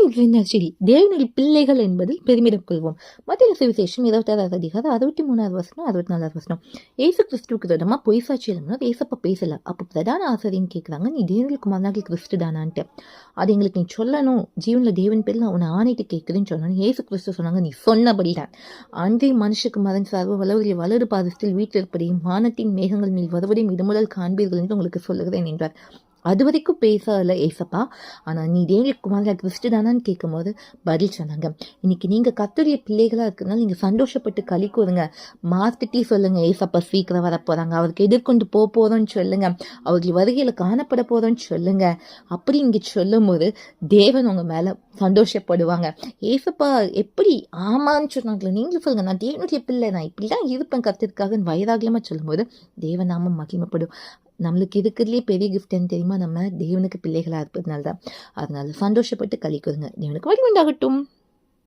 சரி தேவனுடைய பிள்ளைகள் என்பதில் பெருமிதம் கொள்வோம். மத்திய சுவிசேஷம் 26வது அதிகாரம் 63வது வசனம் 64வது வசனம். ஏசு கிறிஸ்துவுக்கு விதமா பொய் சாட்சி எழுதணும். ஏசப்பா பேசல. அப்போ பிரதான ஆசிரியர் கேட்குறாங்க, நீ தேவனுக்கு குமாரனாகிய கிறிஸ்து தானான்ட்டு. அது எங்களுக்கு நீ சொல்லணும், ஜீவனில் தேவன் பேரில் உன்னை ஆணைட்டு கேட்குதுன்னு சொன்னாங்க. ஏசு கிறிஸ்து சொன்னாங்க, நீ சொன்னபடிதான் அன்றே மனுஷக்கு மதன் சார்பு வளவரிய வலது பாதத்தில் வீட்டில் இருப்பதையும் வானத்தின் மேகங்கள் மேல் வருவதையும் இடமுதல் காண்பீர்கள் என்று உங்களுக்கு சொல்லுகிறேன் என்றார். அது வரைக்கும் பேசல ஏசப்பா. ஆனால் நீ தேவனுடைய குமாரனாகிய கிறிஸ்து தானான்னு கேட்கும்போது பதில் சொன்னாங்க. இன்னைக்கு நீங்கள் கர்த்தருடைய பிள்ளைகளாக இருக்கிறதுனால நீங்கள் சந்தோஷப்பட்டு களி கூறுங்க. மார்க்கிட்டே சொல்லுங்க, ஏசப்பா சீக்கிரம் வர போகிறாங்க, அவருக்கு எதிர்கொண்டு போகிறோன்னு சொல்லுங்க, அவர்கள் வருகையில் காணப்பட போகிறோன்னு சொல்லுங்க. அப்படி இங்கே சொல்லும் போது தேவன் உங்கள் மேலே சந்தோஷப்படுவாங்க. ஏசப்பா எப்படி ஆமான்னு சொன்னாங்களே, நீங்களும் சொல்லுங்க, நான் தேவனுடைய பிள்ளை, நான் இப்படிதான் இருப்பேன் கர்த்தருக்காக வைராகியமாக சொல்லும்போது தேவநாமம் மகிமைப்படும். நம்மளுக்கு இருக்கிறதுலே பெரிய கிஃப்ட்ன்னு தெரியுமா? நம்ம தேவனுக்கு பிள்ளைகளாக இருப்பதுனால தான். அதனால சந்தோஷப்பட்டு களி கூறுங்க. தேவனுக்கு வழி உண்டாகட்டும்.